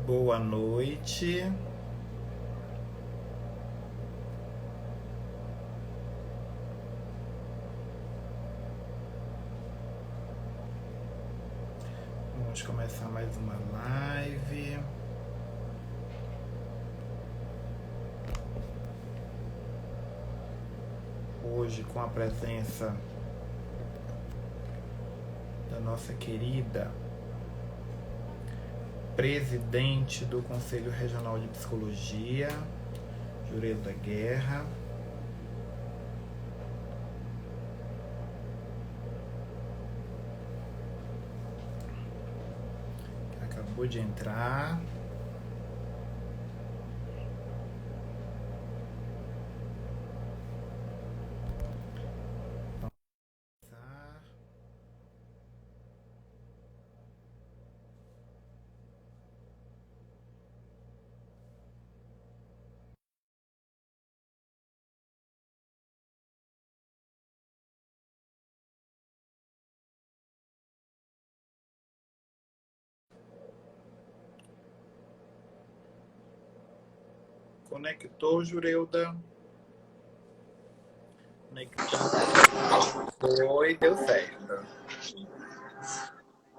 Boa noite. Vamos começar mais uma live. Hoje com a presença da nossa querida presidente do Conselho Regional de Psicologia, Jureilda Guerra. Que acabou de entrar. Conectou, Jureilda? Conectando. Oi, deu certo.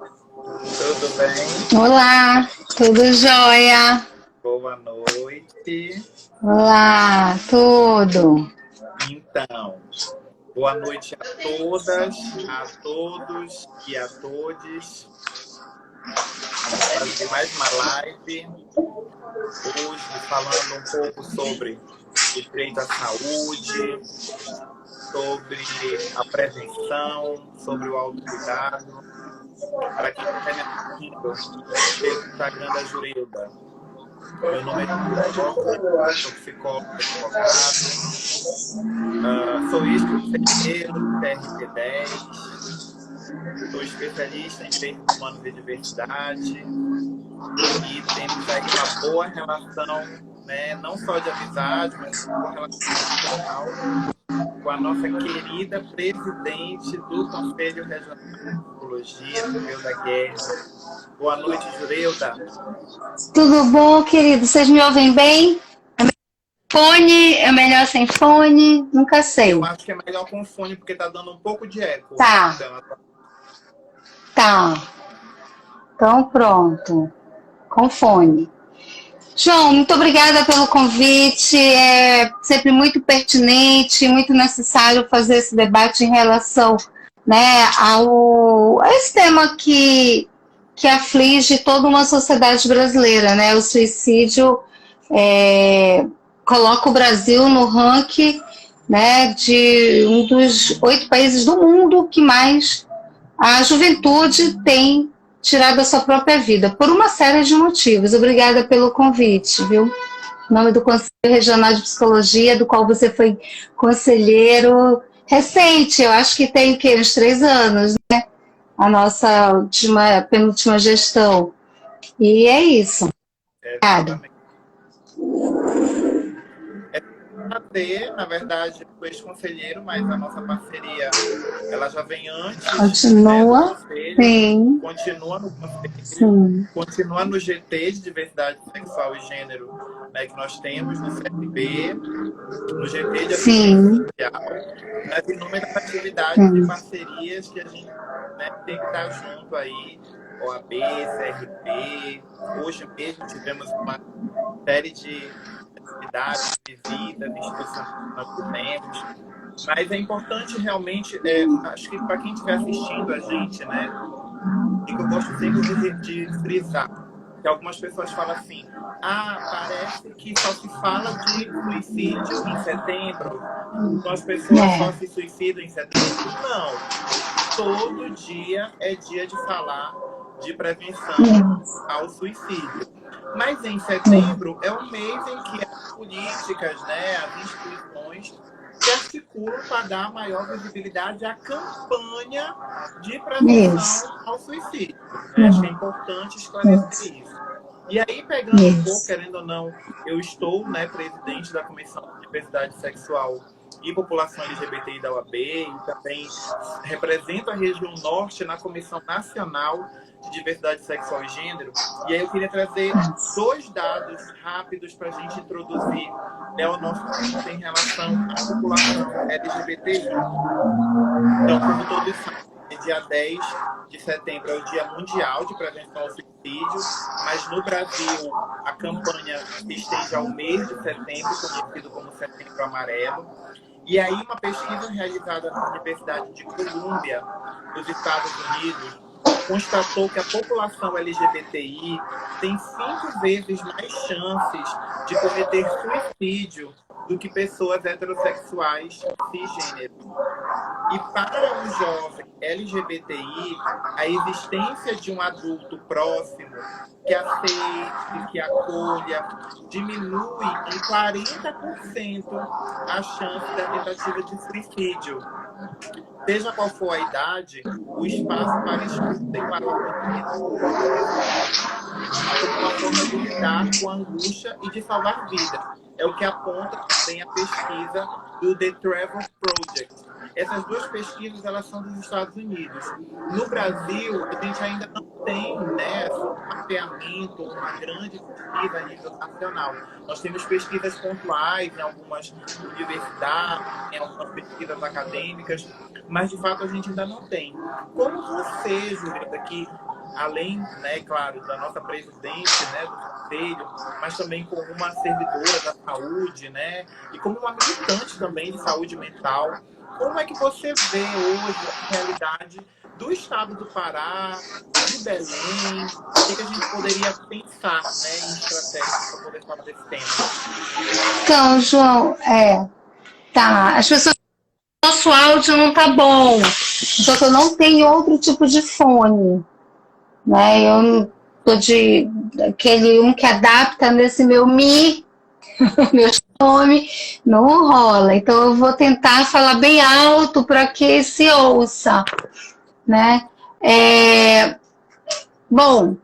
Tudo bem? Olá, tudo jóia? Boa noite. Olá, tudo. Então, boa noite a todas, a todos e a todes. Vamos fazer mais uma live. Hoje falando um pouco sobre o direito à saúde, sobre a prevenção, sobre o autocuidado. Para quem está me assistindo pelo Instagram da Jureilda, meu nome é Jureilda, sou psicólogo, advogado, sou ex-conselheiro do TRT10, sou especialista em direitos humanos e diversidade e temos aí uma boa relação, né, não só de amizade, mas uma boa relação profissional com a nossa querida presidente do Conselho Regional de Psicologia, Jureilda Guerra. Boa noite, Jureilda. Tudo bom, querido? Vocês me ouvem bem? Fone? É melhor sem fone? Nunca sei. Eu acho que é melhor com fone, porque tá dando um pouco de eco. Tá. Tá. Então, pronto. Com fone. João, muito obrigada pelo convite. É sempre muito pertinente, muito necessário fazer esse debate em relação, né, a esse tema que aflige toda uma sociedade brasileira, né? O suicídio coloca o Brasil no ranking, né, de um dos 8 países do mundo que mais a juventude tem tirado a sua própria vida, por uma série de motivos. Obrigada pelo convite, viu? Em nome do Conselho Regional de Psicologia, do qual você foi conselheiro recente, eu acho que tem o quê? Uns 3 anos, né? A nossa penúltima gestão. E é isso. Obrigada. Na verdade, eu fui ex-conselheiro, mas a nossa parceria ela já vem antes. Continua, né, conselho, sim. Continua no conselho, sim. Continua no GT de diversidade sexual e gênero, né, que nós temos no CRB, no GT de assistência social, nas inúmeras atividades de parcerias que a gente, né, tem que estar junto aí, OAB, CRB. Hoje mesmo tivemos uma série de atividades, visitas, institucionais que nós fizemos. Mas é importante realmente, acho que para quem estiver assistindo a gente, né, e que eu gosto sempre de frisar, que algumas pessoas falam assim, parece que só se fala de suicídio em setembro, então as pessoas só se suicidam em setembro. Não, todo dia é dia de falar de prevenção ao suicídio. Mas em setembro é um mês em que as políticas, né, as instituições se articulam para dar maior visibilidade à campanha de prevenção ao suicídio. Acho que é importante esclarecer isso. E aí, pegando um pouco, querendo ou não, eu estou, né, presidente da Comissão de Diversidade Sexual e população LGBTI da OAB, e também represento a região norte na Comissão Nacional de Diversidade Sexual e Gênero. E aí eu queria trazer 2 dados rápidos para a gente introduzir, né, o nosso assunto em relação à população LGBTI. Então, como todos sabem, dia 10 de setembro é o Dia Mundial de Prevenção ao Suicídio, mas no Brasil a campanha se estende ao mês de setembro, conhecido como Setembro Amarelo. E aí uma pesquisa realizada na Universidade de Colômbia, nos Estados Unidos, constatou que a população LGBTI tem 5 vezes mais chances de cometer suicídio do que pessoas heterossexuais cisgênero. E para um jovem LGBTI, a existência de um adulto próximo que aceite, que acolha, diminui em 40% a chance da tentativa de suicídio. Seja qual for a idade, o espaço para escuta e para o acolhimento como uma forma de lidar com a angústia e de salvar vidas. É o que aponta também a pesquisa do The Trevor Project. Essas 2 pesquisas, elas são dos Estados Unidos. No Brasil, a gente ainda não tem, né, um mapeamento, uma grande pesquisa a nível nacional. Nós temos pesquisas pontuais em algumas universidades, em algumas pesquisas acadêmicas, mas de fato a gente ainda não tem. Como você, Julieta, que além, né, claro, da nossa presidente, né, do conselho, mas também como uma servidora da saúde, né, e como uma militante também de saúde mental, como é que você vê hoje a realidade do estado do Pará, de Belém? O que a gente poderia pensar, né, em estratégias para poder falar desse tema? Então, João, tá, as pessoas, nosso áudio não tá bom, só que eu não tenho outro tipo de fone, né? Eu não tô de aquele que adapta nesse meu meu nome, não rola. Então eu vou tentar falar bem alto para que se ouça, né? Bom,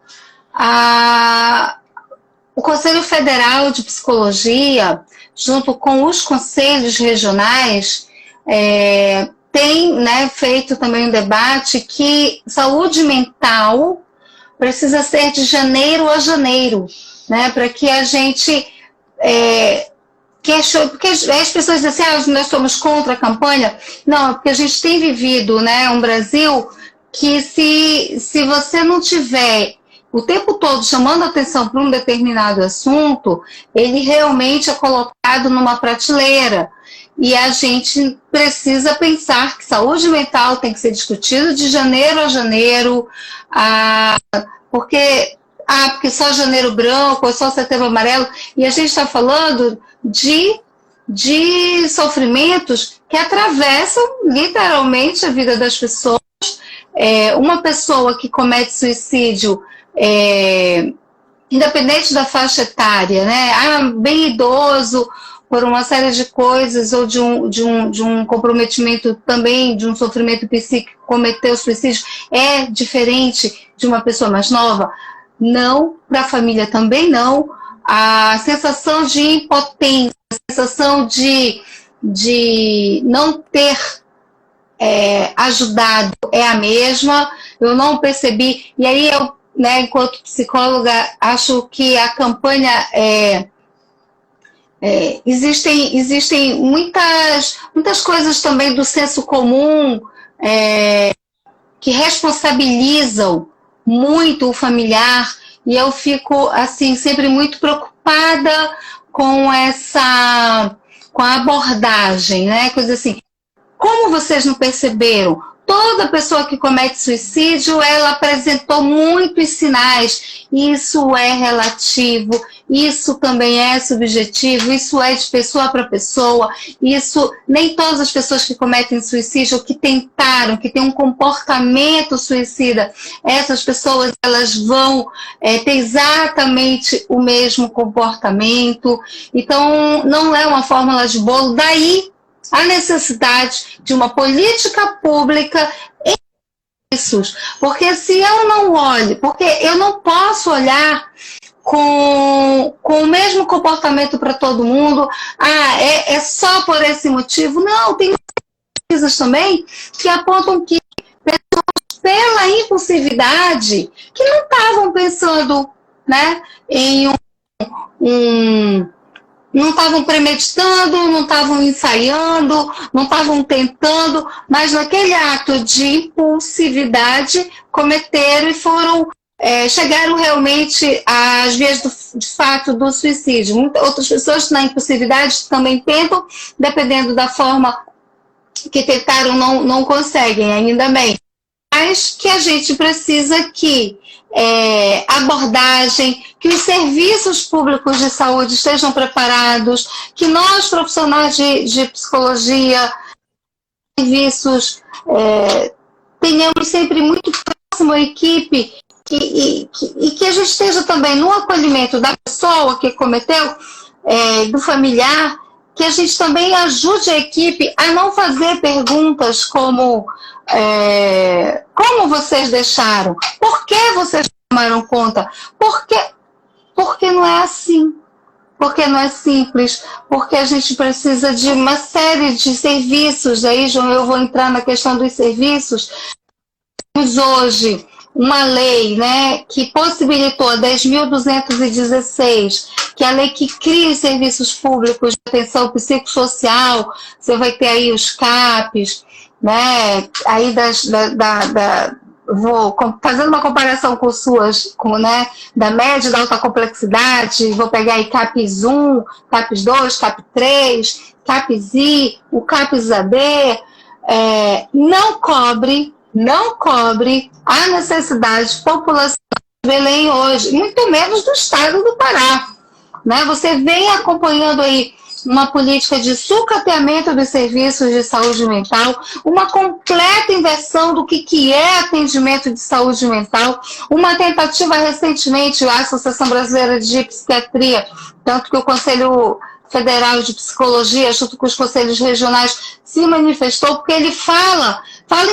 o Conselho Federal de Psicologia, junto com os conselhos regionais, tem, né, feito também um debate que saúde mental precisa ser de janeiro a janeiro, né, para que a gente porque as pessoas dizem assim, nós somos contra a campanha. Não, porque a gente tem vivido, né, um Brasil que se você não tiver o tempo todo chamando atenção para um determinado assunto, ele realmente é colocado numa prateleira. E a gente precisa pensar que saúde mental tem que ser discutido de janeiro a janeiro, porque só janeiro branco, ou só setembro amarelo, e a gente está falando de sofrimentos que atravessam literalmente a vida das pessoas. Uma pessoa que comete suicídio, independente da faixa etária, né? Bem idoso, por uma série de coisas, ou de um comprometimento também, de um sofrimento psíquico, cometeu suicídio, é diferente de uma pessoa mais nova? Não, para a família também não. A sensação de impotência, a sensação de não ter ajudado é a mesma. Eu não percebi, e aí eu, né, enquanto psicóloga, acho que a campanha existem muitas coisas também do senso comum que responsabilizam muito o familiar, e eu fico assim sempre muito preocupada com a abordagem, né? Coisa assim, como vocês não perceberam? Toda pessoa que comete suicídio, ela apresentou muitos sinais. Isso é relativo, isso também é subjetivo, isso é de pessoa para pessoa. Isso, nem todas as pessoas que cometem suicídio, que tentaram, que têm um comportamento suicida, essas pessoas, elas vão ter exatamente o mesmo comportamento. Então, não é uma fórmula de bolo. Daí a necessidade de uma política pública em isso. Porque se eu não olho, porque eu não posso olhar com o mesmo comportamento para todo mundo. Ah, é só por esse motivo. Não, tem pesquisas também que apontam que pessoas, pela impulsividade, que não estavam pensando, né, em não estavam premeditando, não estavam ensaiando, não estavam tentando, mas naquele ato de impulsividade cometeram e foram chegaram realmente às vias de fato do suicídio. Outras pessoas na impulsividade também tentam, dependendo da forma que tentaram, não conseguem, ainda bem. Mas que a gente precisa que abordagem, que os serviços públicos de saúde estejam preparados, que nós, profissionais de psicologia, serviços, tenhamos sempre muito próximo à equipe e que a gente esteja também no acolhimento da pessoa que cometeu, do familiar, que a gente também ajude a equipe a não fazer perguntas como como vocês deixaram? Por que vocês tomaram conta? Porque não é assim. Porque não é simples. Porque a gente precisa de uma série de serviços. Aí, João, eu vou entrar na questão dos serviços. Temos hoje uma lei, né, que possibilitou a 10.216, que é a lei que cria os serviços públicos de atenção psicossocial. Você vai ter aí os CAPs, né, aí vou fazendo uma comparação com suas, né, da média e da alta complexidade, vou pegar aí CAPs 1, CAPs 2, CAP 3, CAPs I, o CAPs AD, não cobre a necessidade de população de Belém hoje, muito menos do estado do Pará, né? Você vem acompanhando aí uma política de sucateamento dos serviços de saúde mental, uma completa inversão do que é atendimento de saúde mental, uma tentativa recentemente, a Associação Brasileira de Psiquiatria, tanto que o Conselho Federal de Psicologia, junto com os conselhos regionais, se manifestou, porque ele fala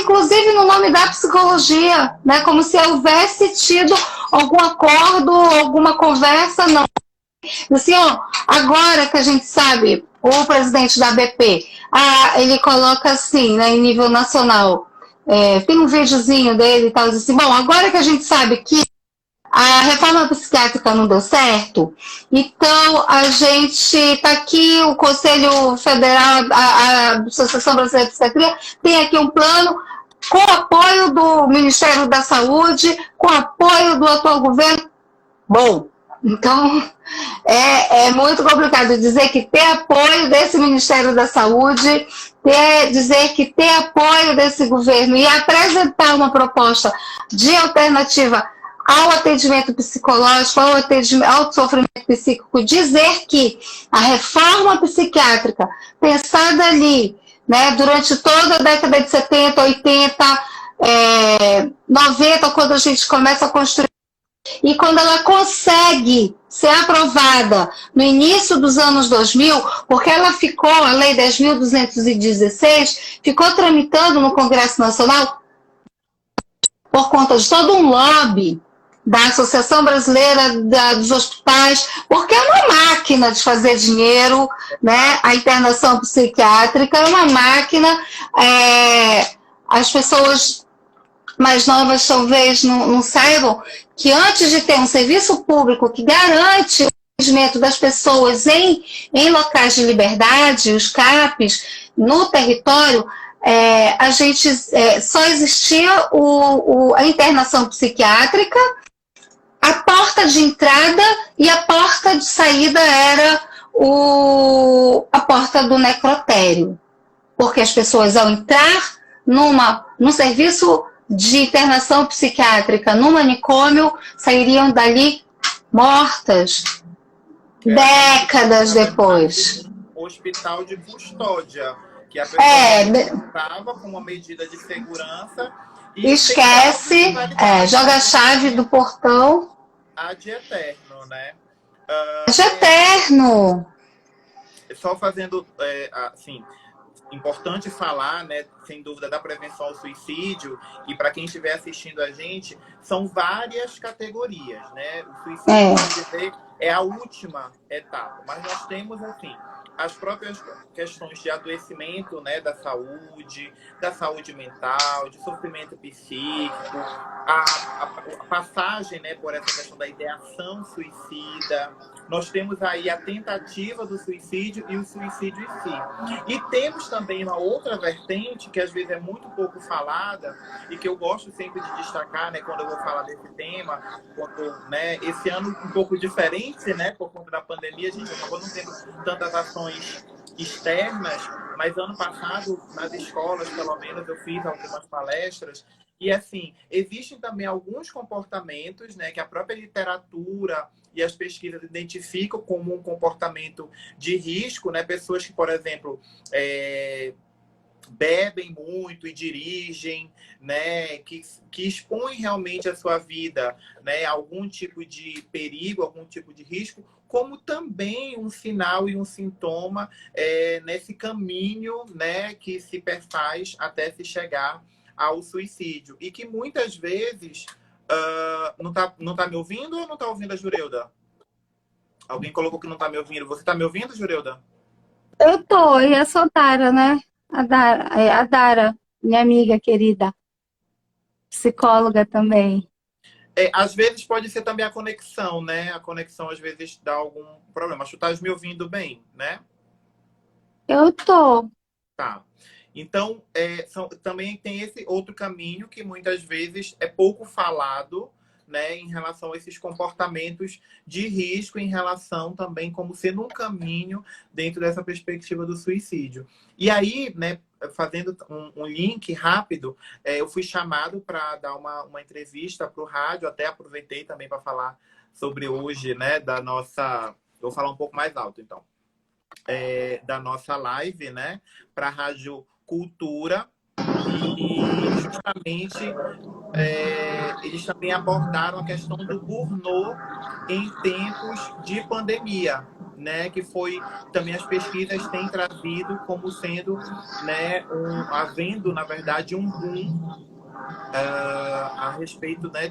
inclusive no nome da psicologia, né, como se houvesse tido algum acordo, alguma conversa, não. Assim, ó, agora que a gente sabe, o presidente da ABP, ele coloca assim, né, em nível nacional, tem um videozinho dele e tal, diz assim, bom, agora que a gente sabe que a reforma psiquiátrica não deu certo, então a gente está aqui, o Conselho Federal, a Associação Brasileira de Psiquiatria, tem aqui um plano com apoio do Ministério da Saúde, com apoio do atual governo. Bom, então é muito complicado dizer que ter apoio desse Ministério da Saúde, dizer que ter apoio desse governo e apresentar uma proposta de alternativa ao atendimento psicológico, ao sofrimento psíquico, dizer que a reforma psiquiátrica, pensada ali, né, durante toda a década de 70, 80, 90, quando a gente começa a construir, e quando ela consegue ser aprovada no início dos anos 2000, porque ela ficou, a Lei 10.216, ficou tramitando no Congresso Nacional por conta de todo um lobby da Associação Brasileira dos Hospitais, porque é uma máquina de fazer dinheiro, né? A internação psiquiátrica é uma máquina. As pessoas mais novas talvez não saibam que antes de ter um serviço público que garante o atendimento das pessoas em locais de liberdade, os CAPs, no território, a gente só existia a internação psiquiátrica, a porta de entrada e a porta de saída era a porta do necrotério. Porque as pessoas, ao entrar num serviço de internação psiquiátrica, no manicômio, sairiam dali mortas décadas depois. Hospital de custódia, que a pessoa estava com uma medida de segurança e esquece, joga a chave do portão. Ad eterno, né? Ad eterno! Só fazendo, assim, importante falar, né, sem dúvida, da prevenção ao suicídio, e para quem estiver assistindo a gente, são várias categorias, né? O suicídio, vamos dizer, é a última etapa, mas nós temos, assim, as próprias questões de adoecimento, né, da saúde mental, de sofrimento psíquico, a passagem, né, por essa questão da ideação suicida. Nós temos aí a tentativa do suicídio e o suicídio em si. E temos também uma outra vertente, que às vezes é muito pouco falada, e que eu gosto sempre de destacar, né, quando eu vou falar desse tema, quando, né, esse ano um pouco diferente, né, por conta da pandemia, a gente acabou não tendo tantas ações externas, mas ano passado, nas escolas, pelo menos, eu fiz algumas palestras. E, assim, existem também alguns comportamentos, né, que a própria literatura e as pesquisas identificam como um comportamento de risco, né? Pessoas que, por exemplo, bebem muito e dirigem, né? Que expõem realmente a sua vida, né, a algum tipo de perigo, algum tipo de risco, como também um sinal e um sintoma nesse caminho, né, que se perfaz até se chegar ao suicídio. E que muitas vezes... não tá me ouvindo ou não tá ouvindo a Jureuda? Alguém colocou que não tá me ouvindo. Você tá me ouvindo, Jureuda? Eu tô, e eu sou Dara, né? A Dara, minha amiga querida, psicóloga também. Às vezes pode ser também a conexão, né? A conexão às vezes dá algum problema. Mas tu estás me ouvindo bem, né? Eu tô. Tá. Então, também tem esse outro caminho que muitas vezes é pouco falado, né, em relação a esses comportamentos de risco, em relação também como sendo um caminho dentro dessa perspectiva do suicídio. E aí, né, fazendo um link rápido, eu fui chamado para dar uma entrevista para o rádio, até aproveitei também para falar sobre hoje, né, da nossa... Vou falar um pouco mais alto, então. Da nossa live, né, para a Rádio Cultura, e justamente eles também abordaram a questão do burnout em tempos de pandemia, né, que foi também as pesquisas têm trazido como sendo, né, havendo na verdade um boom a respeito, né,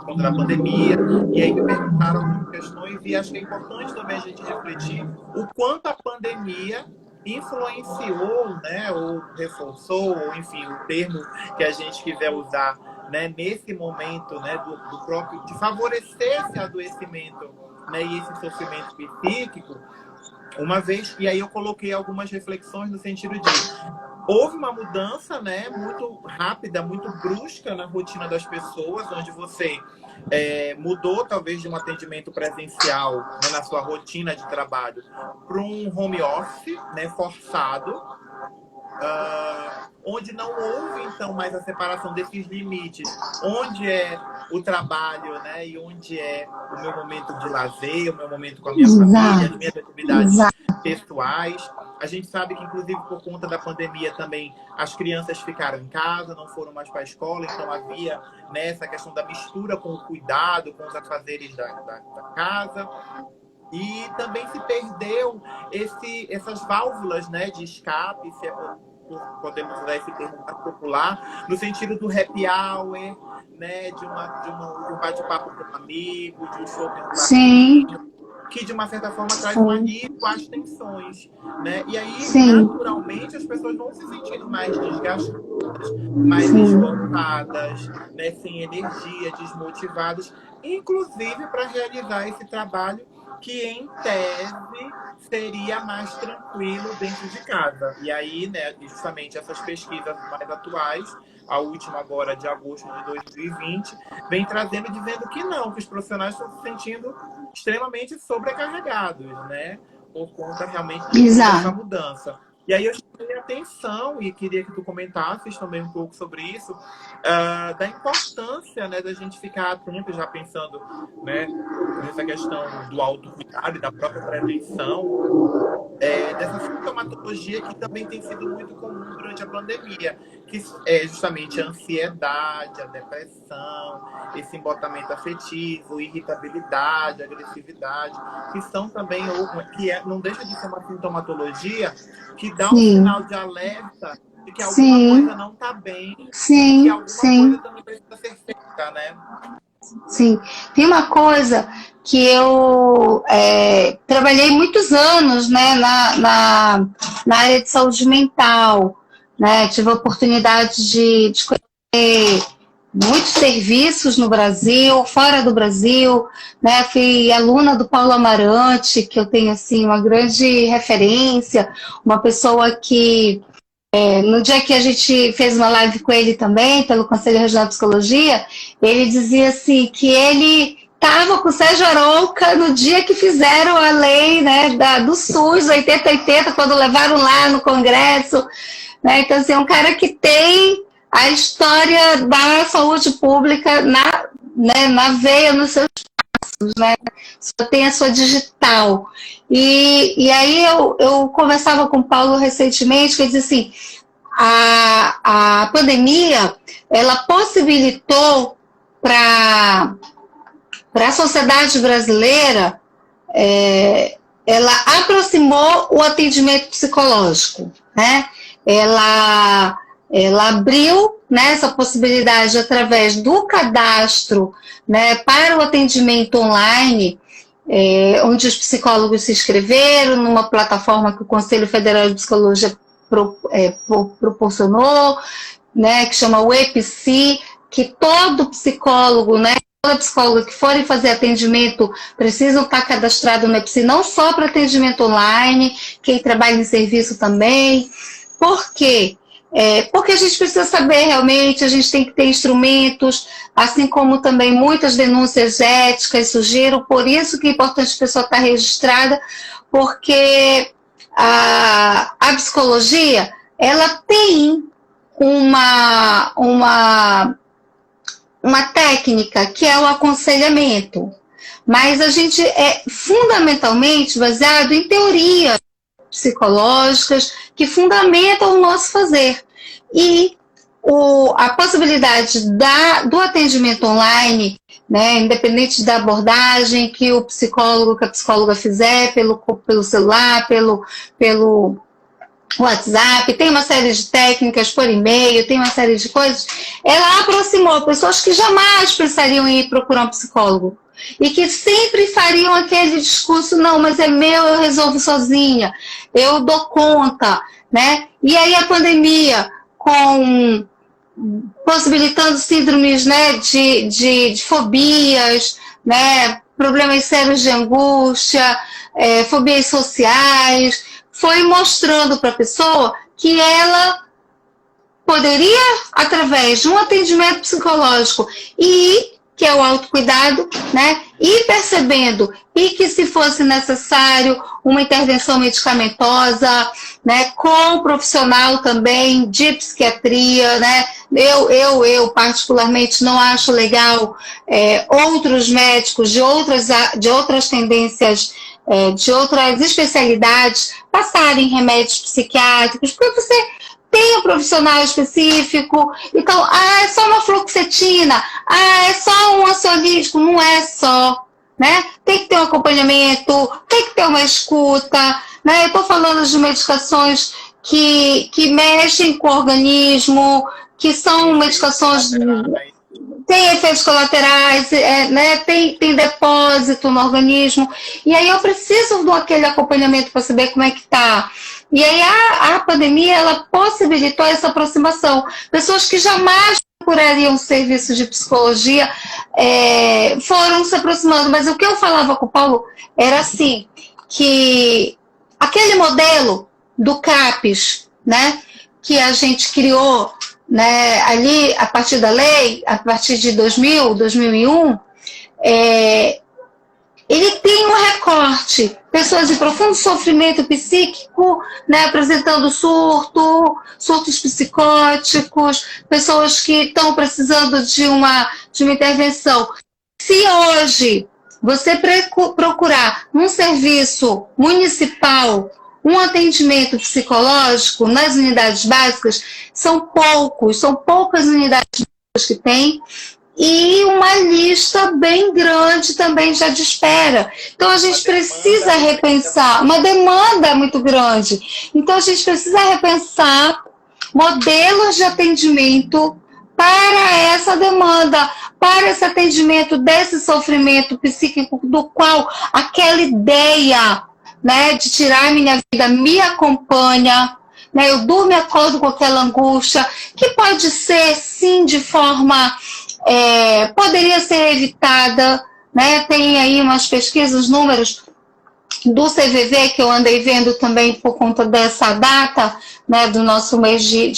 contra a pandemia, e aí me perguntaram algumas questões, e acho que é importante também a gente refletir o quanto a pandemia influenciou, né, ou reforçou, ou enfim, o termo que a gente quiser usar, né, nesse momento, né, do próprio, de favorecer esse adoecimento, né, e esse sofrimento psíquico, uma vez, e aí eu coloquei algumas reflexões no sentido de houve uma mudança, né, muito rápida, muito brusca na rotina das pessoas, onde você mudou talvez de um atendimento presencial, né, na sua rotina de trabalho para um home office, né, forçado, onde não houve então mais a separação desses limites, onde é o trabalho, né, e onde é o meu momento de lazer, o meu momento com a minha família, as minhas atividades pessoais. A gente sabe que, inclusive, por conta da pandemia também, as crianças ficaram em casa, não foram mais para a escola, então havia, né, essa questão da mistura com o cuidado, com os afazeres da casa. E também se perdeu essas válvulas, né, de escape, se podemos usar esse termo mais popular, no sentido do happy hour, né, de um bate-papo com um amigo, de um show com um que de uma certa forma traz um alívio às tensões, né? E aí, naturalmente, as pessoas vão se sentindo mais desgastadas, mais esgotadas, né, sem energia, desmotivadas, inclusive para realizar esse trabalho que, em tese, seria mais tranquilo dentro de casa. E aí, né, justamente essas pesquisas mais atuais, a última agora de agosto de 2020, vem trazendo, dizendo que não, que os profissionais estão se sentindo extremamente sobrecarregados, né, por conta realmente dessa mudança. E aí eu chamei a atenção e queria que tu comentasses também um pouco sobre isso, da importância, né, da gente ficar atento, já pensando, né, nessa questão do autocuidado e da própria prevenção, dessa sintomatologia que também tem sido muito comum durante a pandemia, que é justamente a ansiedade, a depressão, esse embotamento afetivo, irritabilidade, agressividade, que são também, não deixa de ser uma sintomatologia que dá um sinal de alerta de que alguma coisa não está bem, e que alguma coisa também precisa ser feita, né? Sim. Tem uma coisa que eu trabalhei muitos anos, né, na área de saúde mental, né? Tive a oportunidade de conhecer muitos serviços no Brasil, fora do Brasil, né? Fui aluna do Paulo Amarante, que eu tenho assim uma grande referência, uma pessoa que no dia que a gente fez uma live com ele também, pelo Conselho Regional de Psicologia, ele dizia assim que ele estava com o Sérgio Arouca no dia que fizeram a lei, né, do SUS 8080, quando levaram lá no Congresso, né? Então, assim, é um cara que tem a história da saúde pública na veia, nos seus passos, né? Só tem a sua digital. E aí eu conversava com o Paulo recentemente, que ele disse assim, a pandemia, ela possibilitou para a sociedade brasileira, ela aproximou o atendimento psicológico, né? Ela abriu, né, essa possibilidade através do cadastro, né, para o atendimento online, onde os psicólogos se inscreveram numa plataforma que o Conselho Federal de Psicologia proporcionou, né, que chama o EPSI, que todo psicólogo, né, toda psicóloga que forem fazer atendimento precisam estar cadastrados no EPSI, não só para atendimento online, quem trabalha em serviço também. Por quê? Porque a gente precisa saber realmente, a gente tem que ter instrumentos, assim como também muitas denúncias éticas surgiram, por isso que é importante a pessoa estar registrada, porque a psicologia, ela tem uma técnica que é o aconselhamento, mas a gente é fundamentalmente baseado em teorias psicológicas que fundamentam o nosso fazer. E a possibilidade do atendimento online, né, independente da abordagem que o psicólogo, que a psicóloga fizer, pelo celular, pelo WhatsApp, tem uma série de técnicas por e-mail, tem uma série de coisas, ela aproximou pessoas que jamais pensariam em ir procurar um psicólogo. E que sempre fariam aquele discurso, não, mas é meu, eu resolvo sozinha, eu dou conta, né? E aí a pandemia, possibilitando síndromes, né, de fobias, né, problemas sérios de angústia, fobias sociais, foi mostrando para a pessoa que ela poderia, através de um atendimento psicológico que é o autocuidado, né? E percebendo, e que se fosse necessário uma intervenção medicamentosa, né? Com um profissional também de psiquiatria, né? Eu particularmente não acho legal outros médicos de outras tendências, de outras especialidades, passarem remédios psiquiátricos, porque você tem um profissional específico, então, é só uma fluoxetina, é só um ansiolítico, não é só, né? Tem que ter um acompanhamento, tem que ter uma escuta, né? Eu estou falando de medicações que mexem com o organismo, que são medicações, tem efeitos colaterais, né? Tem depósito no organismo, e aí eu preciso daquele acompanhamento para saber como é que está. E aí a pandemia, ela possibilitou essa aproximação. Pessoas que jamais procurariam serviço de psicologia foram se aproximando. Mas o que eu falava com o Paulo era assim, que aquele modelo do CAPES, né, que a gente criou, né, ali a partir da lei, a partir de 2000, 2001, ele tem um recorte, pessoas de profundo sofrimento psíquico, né, apresentando surtos psicóticos, pessoas que estão precisando de uma intervenção. Se hoje você procurar um serviço municipal um atendimento psicológico nas unidades básicas, são poucas unidades básicas que tem, e uma lista bem grande também já de espera. Então a gente precisa repensar, uma demanda muito grande. Então a gente precisa repensar modelos de atendimento para essa demanda, para esse atendimento desse sofrimento psíquico, do qual aquela ideia, né, de tirar a minha vida me acompanha, né, eu durmo e acordo com aquela angústia, que pode ser, sim, de forma... poderia ser evitada, né? Tem aí umas pesquisas, números do CVV que eu andei vendo também por conta dessa data, né, do nosso mês de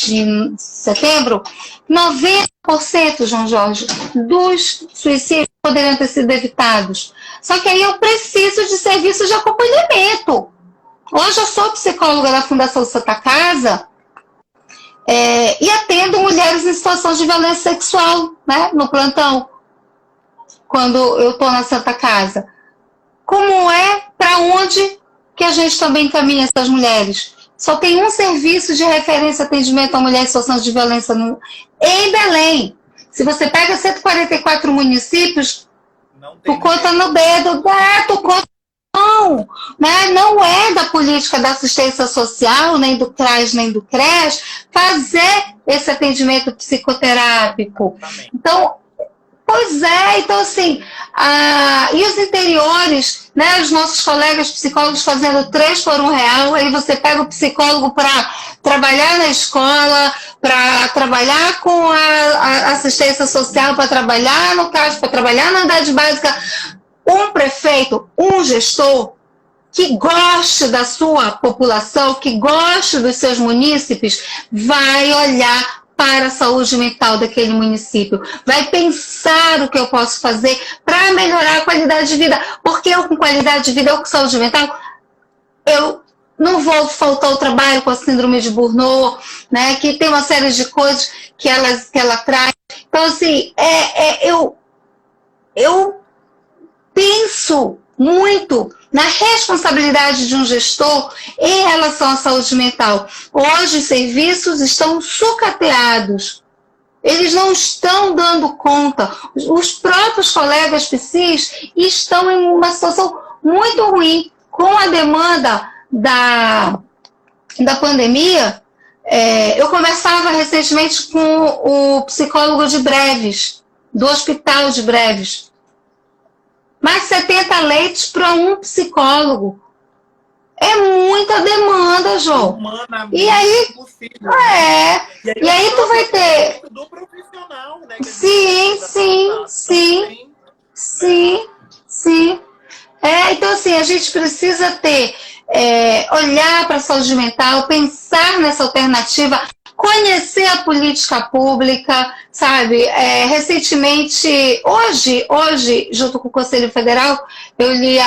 setembro. 90%, João Jorge, dos suicídios poderiam ter sido evitados. Só que aí eu preciso de serviços de acompanhamento. Hoje eu sou psicóloga da Fundação Santa Casa, e atendo mulheres em situação de violência sexual, né, no plantão, quando eu estou na Santa Casa. Como para onde que a gente também encaminha essas mulheres? Só tem um serviço de referência atendimento a mulheres em situação de violência em Belém. Se você pega 144 municípios, tu conta no dedo, tu conta. Não, né? Não é da política da assistência social, nem do CRAS, nem do CRES, fazer esse atendimento psicoterápico. Então, então assim, e os interiores, né? Os nossos colegas psicólogos fazendo 3 por R$1, aí você pega o psicólogo para trabalhar na escola, para trabalhar com a assistência social, para trabalhar no CRAS, para trabalhar na unidade básica. Um prefeito, um gestor que goste da sua população, que goste dos seus munícipes, vai olhar para a saúde mental daquele município, vai pensar o que eu posso fazer para melhorar a qualidade de vida, porque eu com qualidade de vida, eu com saúde mental, eu não vou faltar ao trabalho com a síndrome de Burnout, né, que tem uma série de coisas que ela traz. Então, assim, eu penso muito na responsabilidade de um gestor em relação à saúde mental. Hoje os serviços estão sucateados. Eles não estão dando conta. Os próprios colegas psis estão em uma situação muito ruim. Com a demanda da pandemia, eu conversava recentemente com o psicólogo de Breves, do Hospital de Breves. Mais 70 leitos para um psicólogo. É muita demanda, João. E aí, e aí tu vai ter... do profissional, né? Sim. Então, assim, a gente precisa olhar para a saúde mental, pensar nessa alternativa, conhecer a política pública, sabe? Recentemente, hoje, junto com o Conselho Federal, eu li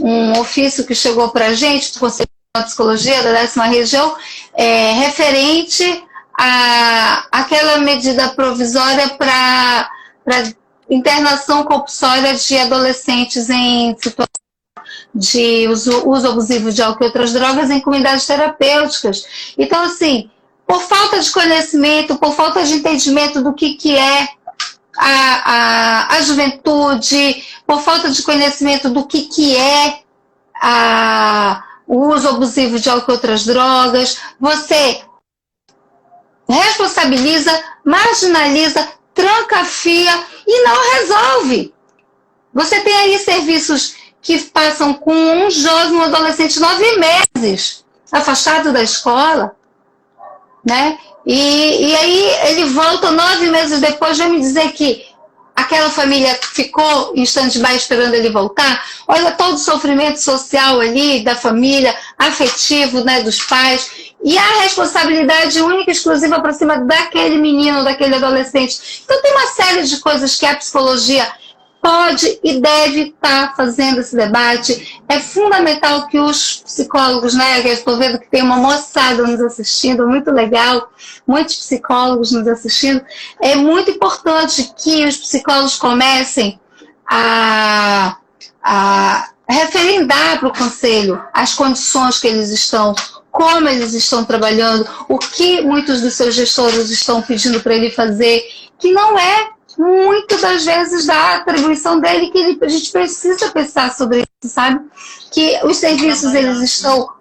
um ofício que chegou para a gente, do Conselho de Psicologia da 10ª Região, referente àquela medida provisória para internação compulsória de adolescentes em situação de uso abusivo de álcool e outras drogas em comunidades terapêuticas. Então, assim, por falta de conhecimento, por falta de entendimento do que é a juventude, por falta de conhecimento do que é o uso abusivo de álcool e outras drogas, você responsabiliza, marginaliza, tranca-fia e não resolve. Você tem aí serviços que passam com um jovem, um adolescente 9 meses afastado da escola, né? E aí ele volta 9 meses depois, vai me dizer que aquela família ficou em stand-by esperando ele voltar. Olha todo o sofrimento social ali da família, afetivo, né, dos pais, e a responsabilidade única e exclusiva para cima daquele menino, daquele adolescente. Então tem uma série de coisas que a psicologia pode e deve estar fazendo esse debate. É fundamental que os psicólogos, né, eu estou vendo que tem uma moçada nos assistindo, muito legal, muitos psicólogos nos assistindo. É muito importante que os psicólogos comecem a referendar para o conselho as condições que eles estão, como eles estão trabalhando, o que muitos dos seus gestores estão pedindo para ele fazer, que não é muitas das vezes da atribuição dele, que a gente precisa pensar sobre isso, sabe? Que os serviços, eles estão...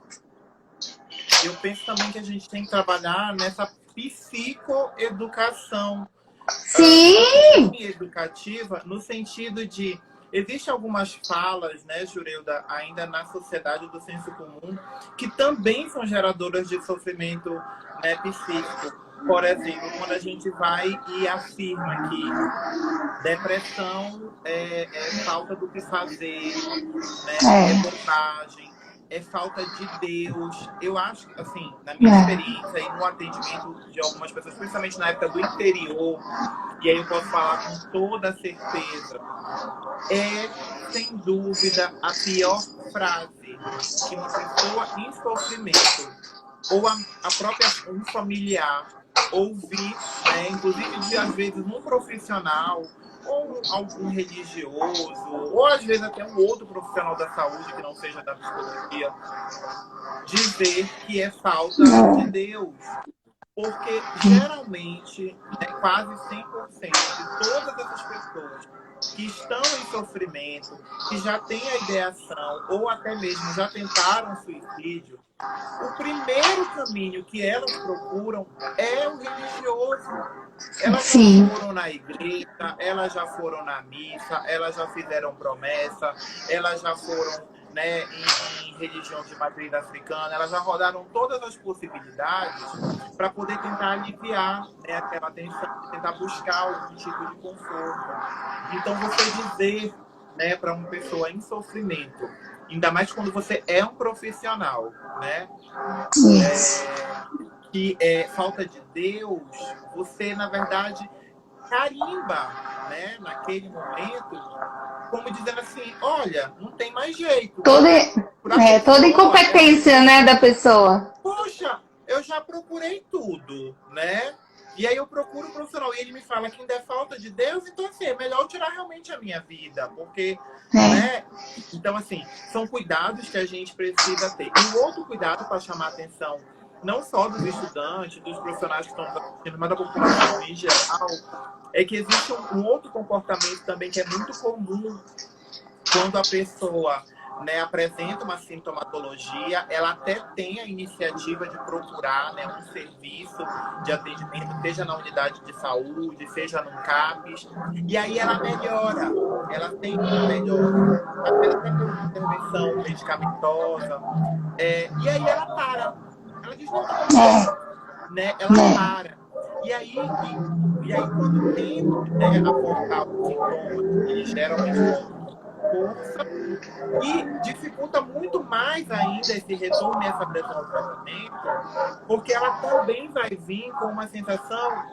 Eu penso também que a gente tem que trabalhar nessa psicoeducação. Sim! Educativa, no sentido de... Existem algumas falas, né, Jureuda, ainda na sociedade do senso comum, que também são geradoras de sofrimento, né, psíquico. Por exemplo, quando a gente vai e afirma que depressão é falta do que fazer, né, é bobagem, é falta de Deus. Eu acho, assim, na minha experiência e no atendimento de algumas pessoas, principalmente na época do interior, e aí eu posso falar com toda certeza, é, sem dúvida, a pior frase que uma pessoa em sofrimento ou a própria um familiar ouvir, né, inclusive de, às vezes, um profissional ou algum religioso, ou às vezes até um outro profissional da saúde que não seja da psicologia, dizer que é falta de Deus. Porque, geralmente, né, quase 100% de todas essas pessoas que estão em sofrimento, que já têm a ideação, ou até mesmo já tentaram suicídio, o primeiro caminho que elas procuram é o religioso. Elas já foram na igreja, elas já foram na missa, elas já fizeram promessa, elas já foram, né, em religião de matriz africana, elas já rodaram todas as possibilidades para poder tentar aliviar, né, aquela tensão, tentar buscar algum tipo de conforto. Então, você dizer, né, para uma pessoa em sofrimento, ainda mais quando você é um profissional, né, que é falta de Deus, você, na verdade, carimba, né, naquele momento, como dizendo assim, olha, não tem mais jeito. Toda incompetência, né, da pessoa. Poxa, eu já procurei tudo, né? E aí eu procuro o profissional e ele me fala que ainda é falta de Deus, então assim, é melhor eu tirar realmente a minha vida, porque, né? Então assim, são cuidados que a gente precisa ter. E um outro cuidado para chamar a atenção, não só dos estudantes, dos profissionais que estão assistindo, mas da população em geral, é que existe um outro comportamento também que é muito comum quando a pessoa, né, apresenta uma sintomatologia, ela até tem a iniciativa de procurar, né, um serviço de atendimento, seja na unidade de saúde, seja no CAPES, e aí ela melhora, ela tem uma melhora, até uma intervenção medicamentosa, e aí ela para, ela diz, não, né, ela para. E aí quando tenta, né, abordar os sintomas, eles geralmente força e dificulta muito mais ainda esse retorno e essa pressão ao tratamento, porque ela também vai vir com uma sensação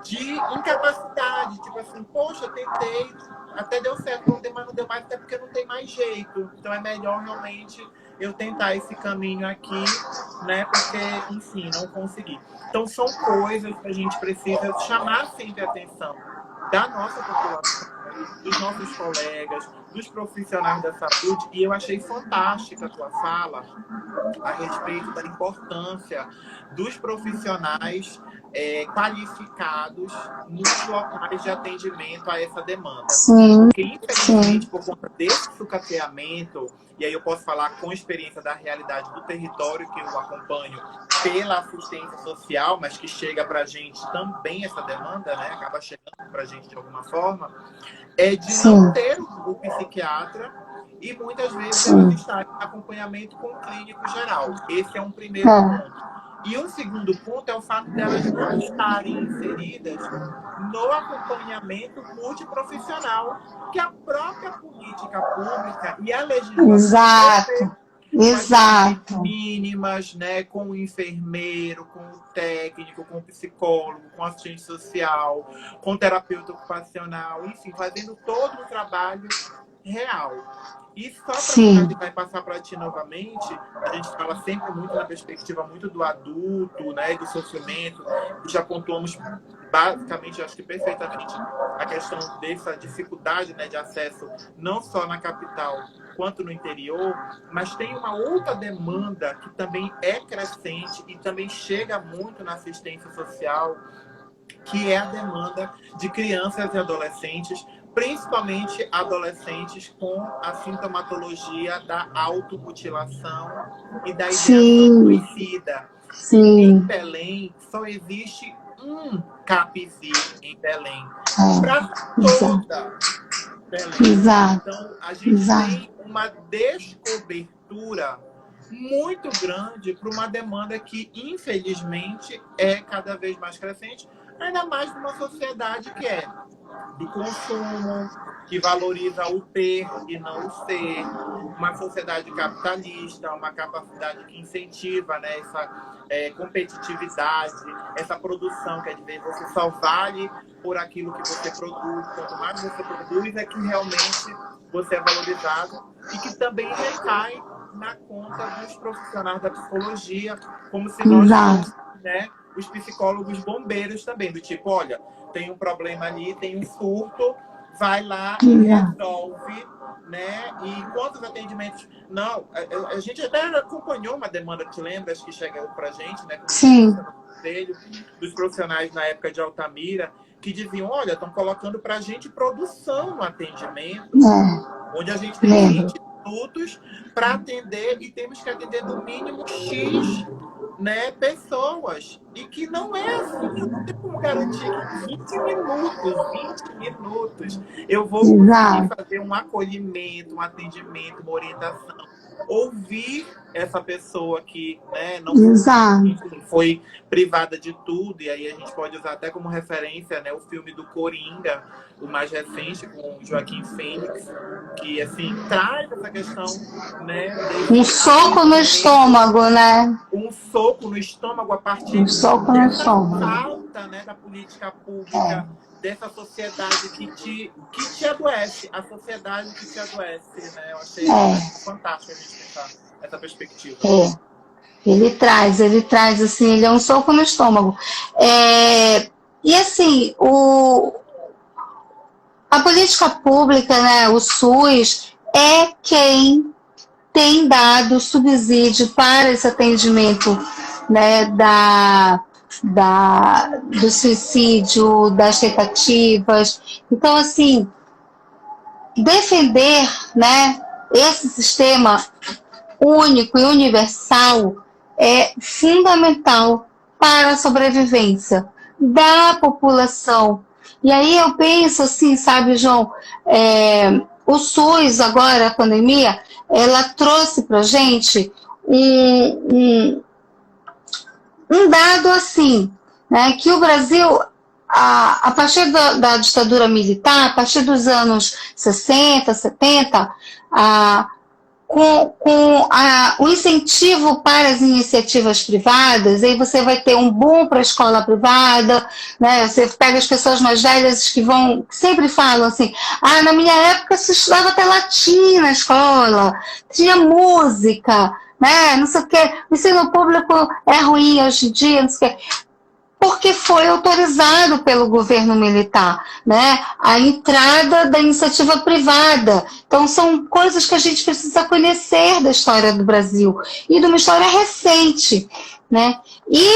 de incapacidade, tipo assim, poxa, tentei, até deu certo, mas não deu mais, até porque não tem mais jeito. Então é melhor realmente eu tentar esse caminho aqui, né, porque, enfim, não consegui. Então são coisas que a gente precisa chamar sempre a atenção da nossa população, dos nossos colegas, dos profissionais da saúde, e eu achei fantástica a tua fala a respeito da importância dos profissionais qualificados nos locais de atendimento a essa demanda. Porque, infelizmente, por conta desse sucateamento, e aí eu posso falar com experiência da realidade do território que eu acompanho pela assistência social, mas que chega para a gente também essa demanda, né? Acaba chegando para a gente de alguma forma, é de não ter o psiquiatra e muitas vezes elas estarem em acompanhamento com o clínico geral. Esse é um primeiro ponto. E um segundo ponto é o fato delas não estarem inseridas no acompanhamento multiprofissional que a própria política pública e a legislação mínimas, né, com o enfermeiro, com o técnico, com o psicólogo, com o assistente social, com o terapeuta ocupacional, enfim, fazendo todo o trabalho real. E só para finalizar e passar para ti novamente, a gente fala sempre muito na perspectiva muito do adulto, né, do sofrimento, já pontuamos basicamente, acho que perfeitamente, a questão dessa dificuldade, né, de acesso, não só na capital, quanto no interior, mas tem uma outra demanda que também é crescente e também chega muito na assistência social, que é a demanda de crianças e adolescentes, principalmente adolescentes com a sintomatologia da automutilação e da ideação suicida. Em Belém, só existe um CAPS-I em Belém. Para toda Belém. Então, a gente tem uma descobertura muito grande para uma demanda que, infelizmente, é cada vez mais crescente, ainda mais numa sociedade que é do consumo, que valoriza o ter e não o ser, uma sociedade capitalista, uma capacidade que incentiva, né, essa competitividade, essa produção, quer dizer, você só vale por aquilo que você produz, quanto mais você produz é que realmente você é valorizado, e que também recai na conta dos profissionais da psicologia, como se nós fôssemos, né, os psicólogos bombeiros também, do tipo, olha, tem um problema ali, tem um surto, vai lá e resolve, né? E quantos atendimentos... Não, a gente até acompanhou uma demanda, te lembras, que chegou pra gente, né? Sim. Dos profissionais na época de Altamira, que diziam, olha, estão colocando pra gente produção no atendimento, onde a gente tem 20 minutos para atender e temos que atender no mínimo X, né, pessoas. E que não é assim, eu não tenho como garantir que 20 minutos eu vou conseguir fazer um acolhimento, um atendimento, uma orientação, ouvir essa pessoa que, né, não foi privada de tudo, e aí a gente pode usar até como referência, né, o filme do Coringa, o mais recente, com o Joaquim Fênix, que, assim, traz essa questão, né... Um soco no estômago, né? Um soco no estômago a partir dessa falta, né, da política pública, dessa sociedade que te adoece, a sociedade que te adoece, né? Eu achei fantástico a gente pensar essa perspectiva. Ele traz, assim, ele é um soco no estômago. E, assim, a política pública, né, o SUS, é quem tem dado subsídio para esse atendimento, né, do suicídio, das tentativas. Então, assim, defender, né, esse sistema único e universal é fundamental para a sobrevivência da população. E aí eu penso assim, sabe, João, o SUS agora, a pandemia, ela trouxe para a gente um dado assim, né, que o Brasil, a partir da ditadura militar, a partir dos anos 60, 70, com o incentivo para as iniciativas privadas, aí você vai ter um boom para a escola privada, né? Você pega as pessoas mais velhas que sempre falam assim, na minha época se estudava até latim na escola, tinha música, né? Não sei o quê, o ensino público é ruim hoje em dia, não sei o quê. Porque foi autorizado pelo governo militar, né, a entrada da iniciativa privada. Então, são coisas que a gente precisa conhecer da história do Brasil e de uma história recente, né? E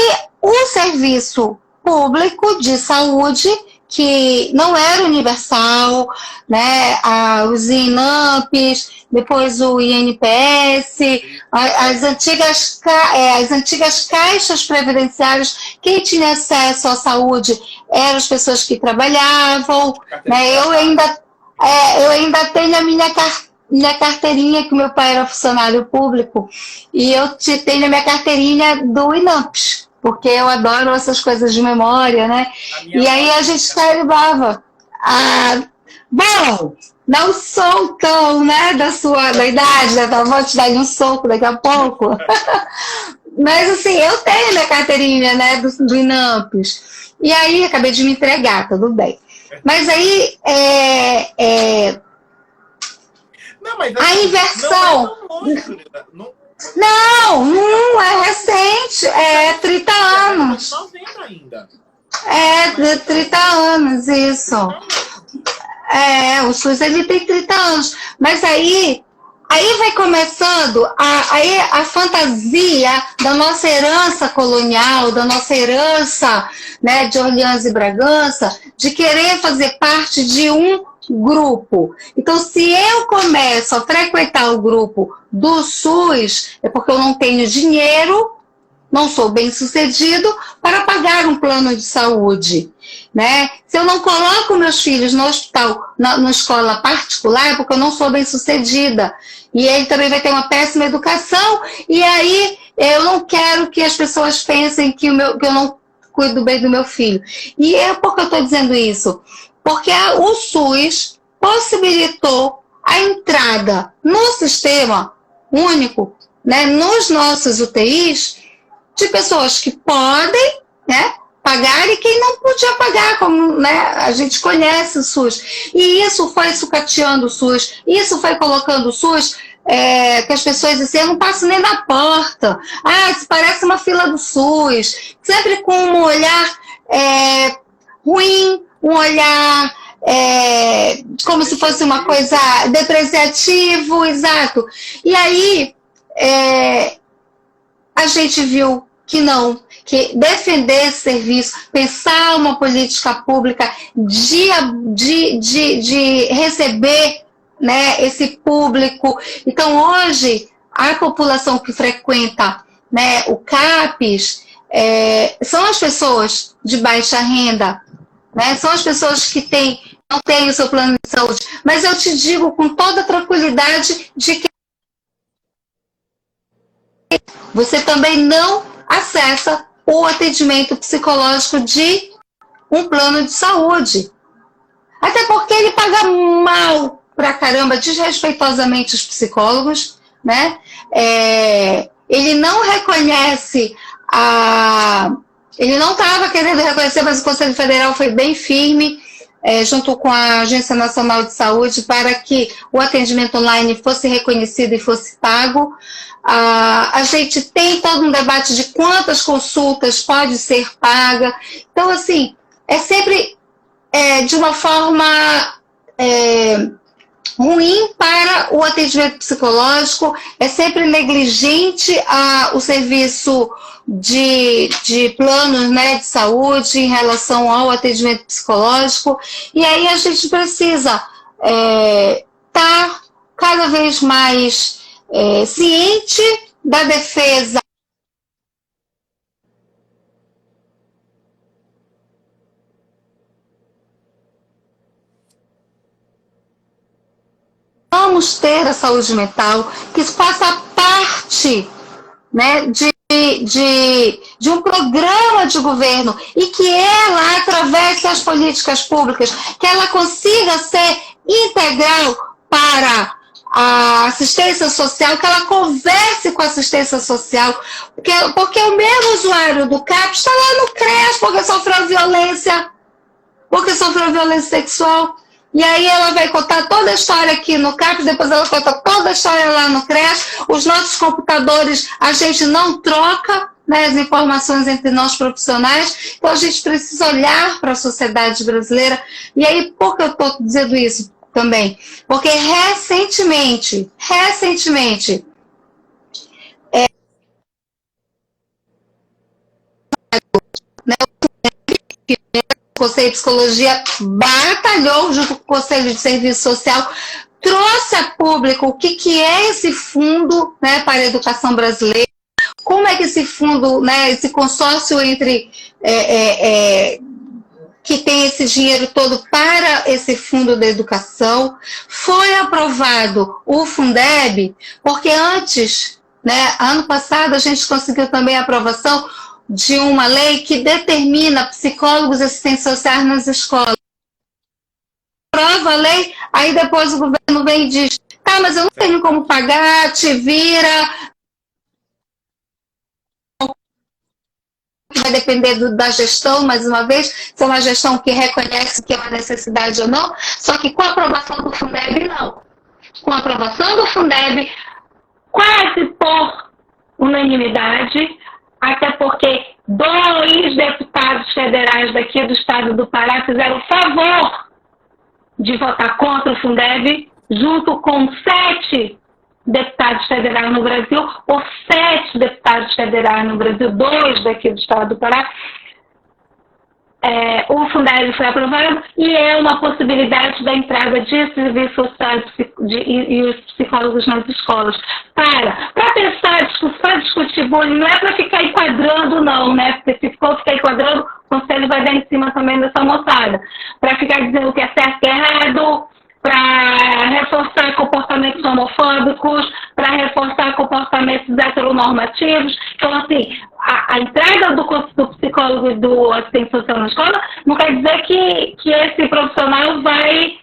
o serviço público de saúde, que não era universal, né, os INAMPs, depois o INPS, as antigas caixas previdenciárias, quem tinha acesso à saúde eram as pessoas que trabalhavam, né? Eu ainda tenho a minha carteirinha, que meu pai era funcionário público, e eu tenho a minha carteirinha do INAMPS, porque eu adoro essas coisas de memória, né? E aí a gente carimbava. Bom, não sou tão, né, da idade, né? Tá, vou te dar um soco daqui a pouco. Mas, assim, eu tenho minha carteirinha, né, do INAMPS. E aí, acabei de me entregar, tudo bem. Mas aí, não, mas a inversão... Não é recente, 30 anos. 90 ainda. De 30 anos, isso. O SUS, ele tem 30 anos. Mas aí, Aí vai começando a fantasia da nossa herança colonial, da nossa herança, né, de Orleans e Bragança, de querer fazer parte de um grupo. Então, se eu começo a frequentar o grupo do SUS, é porque eu não tenho dinheiro, não sou bem-sucedido para pagar um plano de saúde. Né? Se eu não coloco meus filhos no hospital, na escola particular, é porque eu não sou bem-sucedida. E ele também vai ter uma péssima educação, e aí eu não quero que as pessoas pensem que eu não cuido bem do meu filho. E por que eu estou dizendo isso? Porque o SUS possibilitou a entrada no sistema único, né, nos nossos UTIs, de pessoas que podem, né, pagar e quem não podia pagar, como, né, a gente conhece o SUS. E isso foi sucateando o SUS, isso foi colocando o SUS, que as pessoas dizem, eu não passo nem na porta. Ah, isso parece uma fila do SUS. Sempre com um olhar ruim, um olhar como se fosse uma coisa depreciativo, exato. E aí a gente viu que não, que defender esse serviço, pensar uma política pública de receber, né, esse público. Então, hoje, a população que frequenta, né, o CAPES são as pessoas de baixa renda, né, são as pessoas que não têm o seu plano de saúde. Mas eu te digo com toda tranquilidade de que você também não acessa o atendimento psicológico de um plano de saúde. Até porque ele paga mal pra caramba, desrespeitosamente, os psicólogos, né? Ele não reconhece ele não estava querendo reconhecer, mas o Conselho Federal foi bem firme, junto com a Agência Nacional de Saúde, para que o atendimento online fosse reconhecido e fosse pago. A gente tem todo um debate de quantas consultas pode ser paga. Então, assim, é sempre de uma forma ruim para o atendimento psicológico, é sempre negligente o serviço de planos, né, de saúde em relação ao atendimento psicológico. E aí a gente precisa estar cada vez mais ciente da defesa vamos ter a saúde mental, que isso faça parte, né, de um programa de governo e que ela atravesse as políticas públicas, que ela consiga ser integral para a assistência social, que ela converse com a assistência social, porque o mesmo usuário do CAPES está lá no CREAS porque sofreu violência sexual. E aí ela vai contar toda a história aqui no CAPES, depois ela conta toda a história lá no CREAS. Os nossos computadores, a gente não troca, né, as informações entre nós profissionais. Então a gente precisa olhar para a sociedade brasileira. E aí, por que eu estou dizendo isso também? Porque recentemente, né, o Conselho de Psicologia batalhou junto com o Conselho de Serviço Social, trouxe a público o que é esse fundo, né, para a educação brasileira, como é que esse fundo, né, esse consórcio entre que tem esse dinheiro todo para esse fundo da educação. Foi aprovado o Fundeb, porque antes, né, ano passado, a gente conseguiu também a aprovação de uma lei que determina psicólogos e assistentes sociais nas escolas. Aprova a lei, aí depois o governo vem e diz, tá, mas eu não tenho como pagar, te vira. Vai depender da gestão, mais uma vez, se é uma gestão que reconhece que é uma necessidade ou não, só que com a aprovação do Fundeb, não. Com a aprovação do Fundeb, quase por unanimidade, até porque 2 deputados federais daqui do estado do Pará fizeram favor de votar contra o Fundeb, junto com 7 deputados federais no Brasil, ou 7 deputados federais no Brasil, 2 daqui do estado do Pará. O Fundeb foi aprovado e é uma possibilidade da entrada de serviços sociais e os psicólogos nas escolas. Para pensar, discutir bullying, não é para ficar enquadrando, não, né? Porque se for ficar enquadrando, o conselho vai dar em cima também dessa moçada. Para ficar dizendo o que é certo e errado, para reforçar comportamentos homofóbicos, para reforçar comportamentos heteronormativos. Então, assim, a entrada do psicólogo e do assistente social na escola não quer dizer que esse profissional vai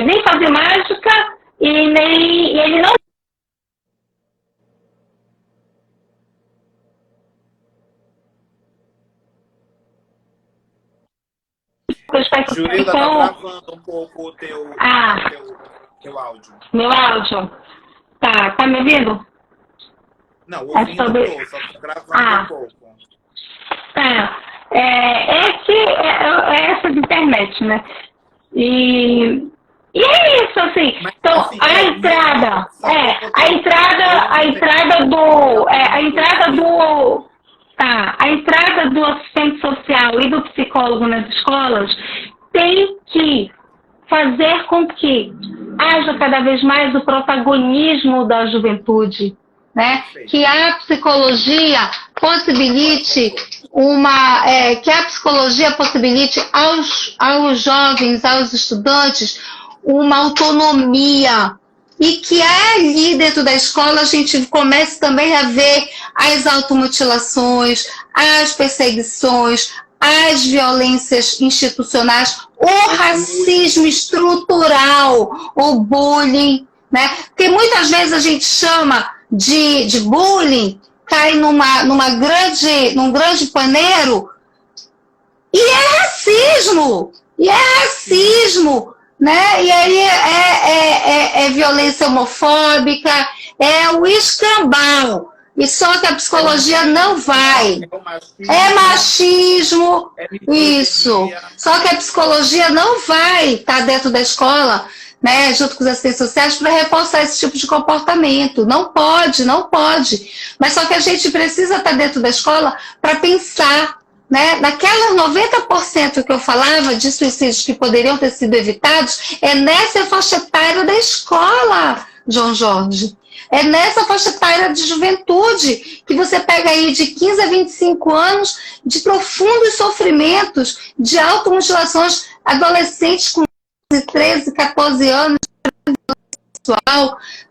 nem fazer mágica e ele não. Jurila, tá travando um pouco o teu áudio. Meu áudio? Tá me ouvindo? Não, ouvindo só tá travando um pouco. Essa de internet, né? E é isso, assim. Mas, então, assim, a entrada do assistente social e do psicólogo nas escolas tem que fazer com que haja cada vez mais o protagonismo da juventude, né? Que a psicologia possibilite aos jovens, aos estudantes, uma autonomia. E que ali dentro da escola a gente comece também a ver as automutilações, as perseguições, as violências institucionais, o racismo estrutural, o bullying, né? Porque muitas vezes a gente chama de bullying, cai num grande paneiro, e é racismo, né? E aí é violência homofóbica, é o escambau. E só que a psicologia não vai. É machismo, isso. Só que a psicologia não vai estar dentro da escola, né, junto com os assistentes sociais, para reforçar esse tipo de comportamento. Não pode. Mas só que a gente precisa estar dentro da escola para pensar, né, naquelas 90% que eu falava de suicídios que poderiam ter sido evitados, é nessa faixa etária da escola, João Jorge. É nessa faixa etária de juventude que você pega aí de 15 a 25 anos de profundos sofrimentos, de automutilações, adolescentes com 13, 14 anos,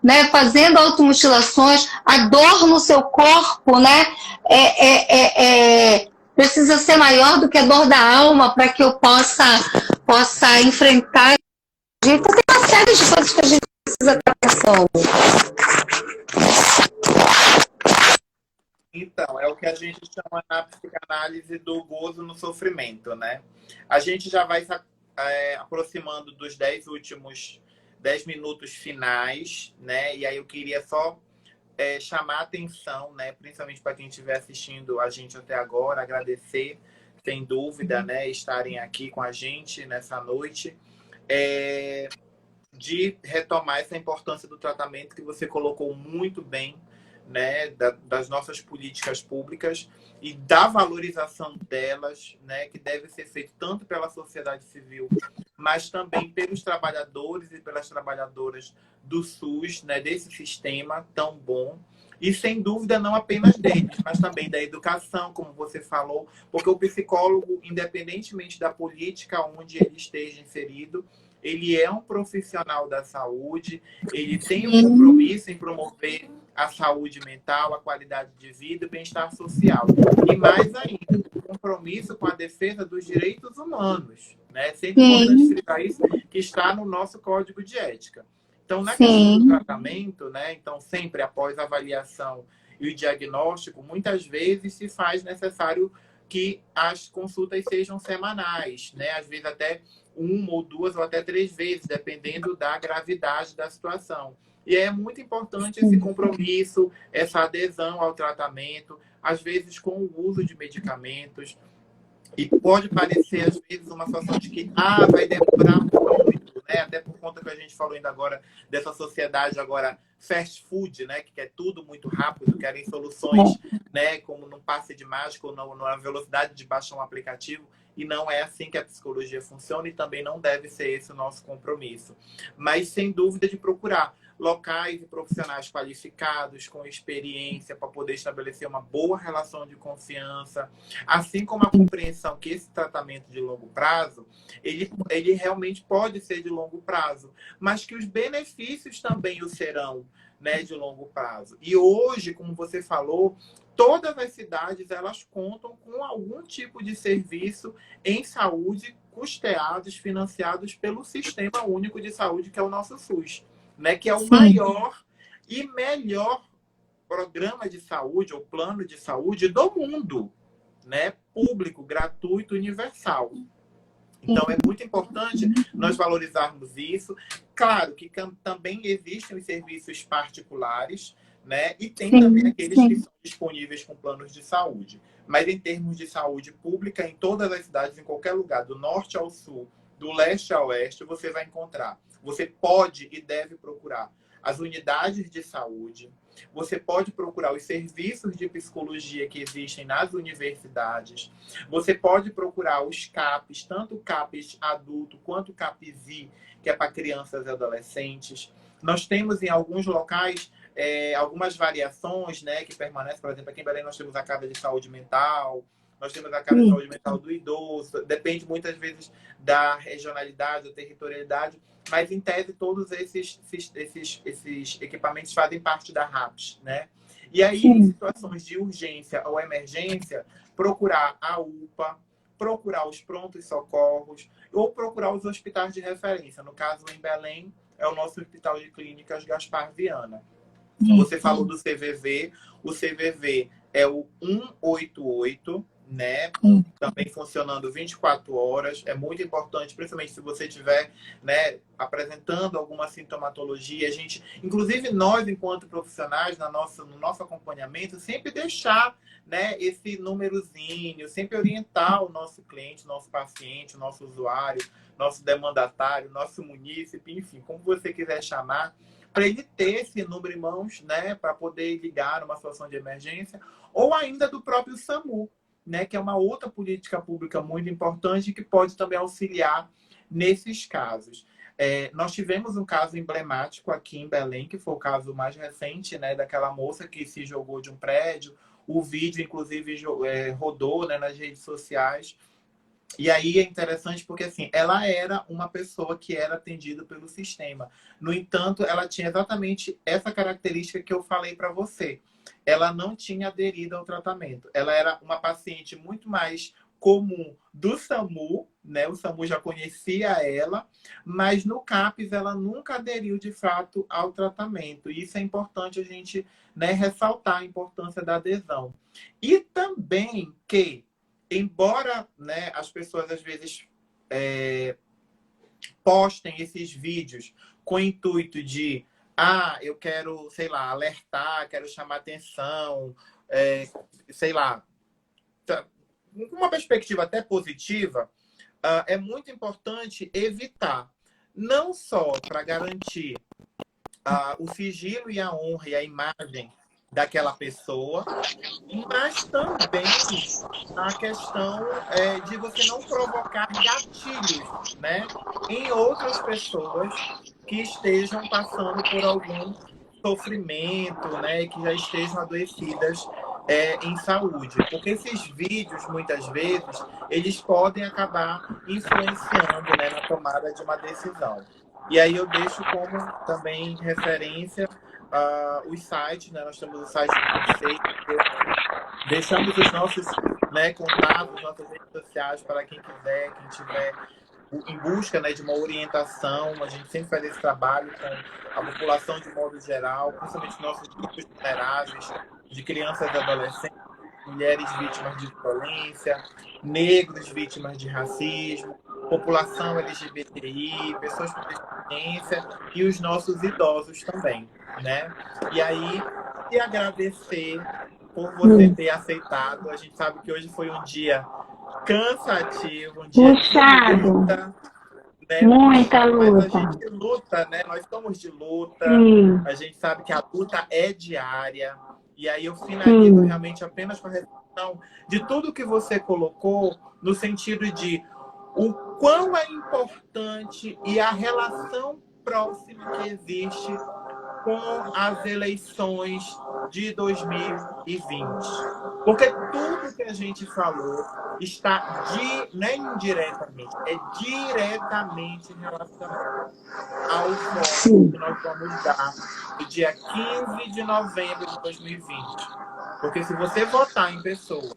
né, fazendo automutilações, a dor no seu corpo, né, precisa ser maior do que a dor da alma para que eu possa enfrentar. Então tem uma série de coisas que a gente precisa estar pensando. Então, é o que a gente chama na psicanálise do gozo no sofrimento, né? A gente já vai se aproximando dos 10 minutos finais, né? E aí eu queria só chamar a atenção, né? Principalmente para quem estiver assistindo a gente até agora, agradecer, sem dúvida, né? Estarem aqui com a gente nessa noite. De retomar essa importância do tratamento que você colocou muito bem, né, das nossas políticas públicas e da valorização delas, né, que deve ser feito tanto pela sociedade civil, mas também pelos trabalhadores e pelas trabalhadoras do SUS, né, desse sistema tão bom. E, sem dúvida, não apenas deles, mas também da educação, como você falou, porque o psicólogo, independentemente da política onde ele esteja inserido, ele é um profissional da saúde, ele tem um compromisso em promover a saúde mental, a qualidade de vida e o bem-estar social. E mais ainda, o compromisso com a defesa dos direitos humanos. Né? É sempre importante frisar isso, que está no nosso código de ética. Então, na questão do tratamento, né? Então, sempre após a avaliação e o diagnóstico, muitas vezes se faz necessário que as consultas sejam semanais, né? Às vezes até 1 ou 2 ou até 3 vezes, dependendo da gravidade da situação. E é muito importante esse compromisso, essa adesão ao tratamento, às vezes com o uso de medicamentos. E pode parecer, às vezes, uma situação de que vai demorar muito, né? Até por conta que a gente falou ainda agora dessa sociedade agora fast food, né, que quer tudo muito rápido, querem soluções, né, como num passe de mágica ou na velocidade de baixar um aplicativo, e não é assim que a psicologia funciona e também não deve ser esse o nosso compromisso. Mas, sem dúvida, de procurar locais e profissionais qualificados, com experiência, para poder estabelecer uma boa relação de confiança, assim como a compreensão que esse tratamento de longo prazo, ele realmente pode ser de longo prazo, mas que os benefícios também o serão, né, de longo prazo. E hoje, como você falou, todas as cidades elas contam com algum tipo de serviço em saúde custeados, financiados pelo Sistema Único de Saúde, que é o nosso SUS, né, que é o maior e melhor programa de saúde ou plano de saúde do mundo, né, público, gratuito, universal. Então, é muito importante nós valorizarmos isso. Claro que também existem os serviços particulares, né? E tem também aqueles que são disponíveis com planos de saúde. Mas em termos de saúde pública, em todas as cidades, em qualquer lugar, do norte ao sul, do leste ao oeste, você vai encontrar. Você pode e deve procurar as unidades de saúde, você pode procurar os serviços de psicologia que existem nas universidades, você pode procurar os CAPs, tanto o CAPs adulto quanto o CAPSI, que é para crianças e adolescentes. Nós temos em alguns locais algumas variações, né, que permanecem. Por exemplo, aqui em Belém nós temos a Casa de Saúde Mental, nós temos a Casa de Saúde Mental do Idoso, depende muitas vezes da regionalidade, da territorialidade, mas em tese todos esses equipamentos fazem parte da RAPS, né? E aí, em situações de urgência ou emergência, procurar a UPA, procurar os prontos socorros ou procurar os hospitais de referência. No caso, em Belém, é o nosso Hospital de Clínicas Gaspar Viana. Você falou do CVV, o CVV é o 188, né? Também funcionando 24 horas. É muito importante, principalmente se você estiver, né, apresentando alguma sintomatologia. A gente, inclusive nós, enquanto profissionais, no nosso acompanhamento, sempre deixar, né, esse númerozinho, sempre orientar o nosso cliente, nosso paciente, o nosso usuário, nosso demandatário, nosso munícipe, enfim, como você quiser chamar, para ele ter esse número em mãos, né, para poder ligar numa situação de emergência, ou ainda do próprio SAMU, né, que é uma outra política pública muito importante que pode também auxiliar nesses casos. Nós tivemos um caso emblemático aqui em Belém, que foi o caso mais recente, né, daquela moça que se jogou de um prédio. O vídeo, inclusive, rodou, né, nas redes sociais. E aí é interessante porque, assim, ela era uma pessoa que era atendida pelo sistema. No entanto, ela tinha exatamente essa característica que eu falei para você. Ela não tinha aderido ao tratamento. Ela era uma paciente muito mais comum do SAMU, né? O SAMU já conhecia ela, mas no CAPS ela nunca aderiu de fato ao tratamento. E isso é importante a gente, né, ressaltar a importância da adesão. E também que, embora, né, as pessoas às vezes postem esses vídeos com o intuito de eu quero, sei lá, alertar, quero chamar atenção, sei lá, com uma perspectiva até positiva, é muito importante evitar, não só para garantir o sigilo e a honra e a imagem daquela pessoa, mas também a questão de você não provocar gatilhos, né, em outras pessoas que estejam passando por algum sofrimento, né, e que já estejam adoecidas em saúde. Porque esses vídeos, muitas vezes, eles podem acabar influenciando, né, na tomada de uma decisão. E aí eu deixo como também referência os sites, né? Nós temos o site do Conceito, deixamos os nossos, né, contatos, nossas redes sociais para quem quiser, quem tiver em busca, né, de uma orientação. A gente sempre faz esse trabalho com a população de modo geral, principalmente nossos grupos vulneráveis, de crianças e adolescentes, mulheres vítimas de violência, negros vítimas de racismo, população LGBTI, pessoas com deficiência e os nossos idosos também, né? E aí, e agradecer por você ter aceitado. A gente sabe que hoje foi um dia cansativo, um dia de luta, né? Muita luta. Mas a gente luta, né? Nós estamos de luta, a gente sabe que a luta é diária. E aí eu finalizo realmente apenas com a reflexão de tudo que você colocou, no sentido de o quão é importante e a relação próxima que existe com as eleições de 2020. Porque tudo que a gente falou está nem indiretamente, é diretamente relacionado ao voto que nós vamos dar no dia 15 de novembro de 2020. Porque se você votar em pessoas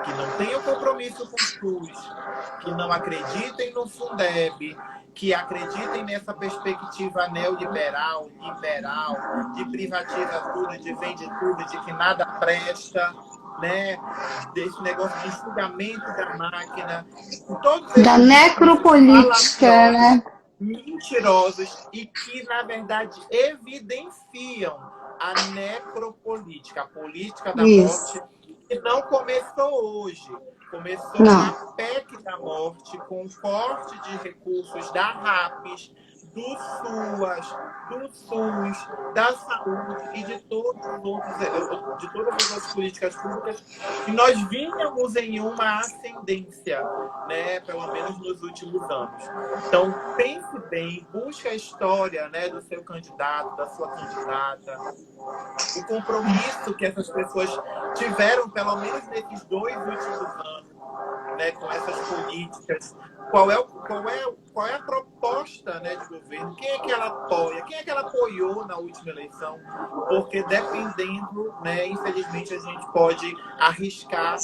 que não tenham compromisso com o SUS, que não acreditem no Fundeb, que acreditem nessa perspectiva neoliberal, liberal, de privatiza tudo, de vende tudo, de que nada presta, né? Desse negócio de enxugamento da máquina, da necropolítica, né? Mentirosos e que, na verdade, evidenciam a necropolítica, a política da morte, que não começou hoje. Começou a PEC da morte, com corte de recursos da RAPES, do SUS, da saúde e de todas as outras políticas públicas. E nós vínhamos em uma ascendência, né, pelo menos nos últimos anos. Então, pense bem, busque a história, né, do seu candidato, da sua candidata, o compromisso que essas pessoas tiveram, pelo menos nesses 2 últimos anos, né, com essas políticas. Qual é a proposta, né, de governo? Quem é que ela apoia? Quem é que ela apoiou na última eleição? Porque dependendo, né, infelizmente a gente pode arriscar,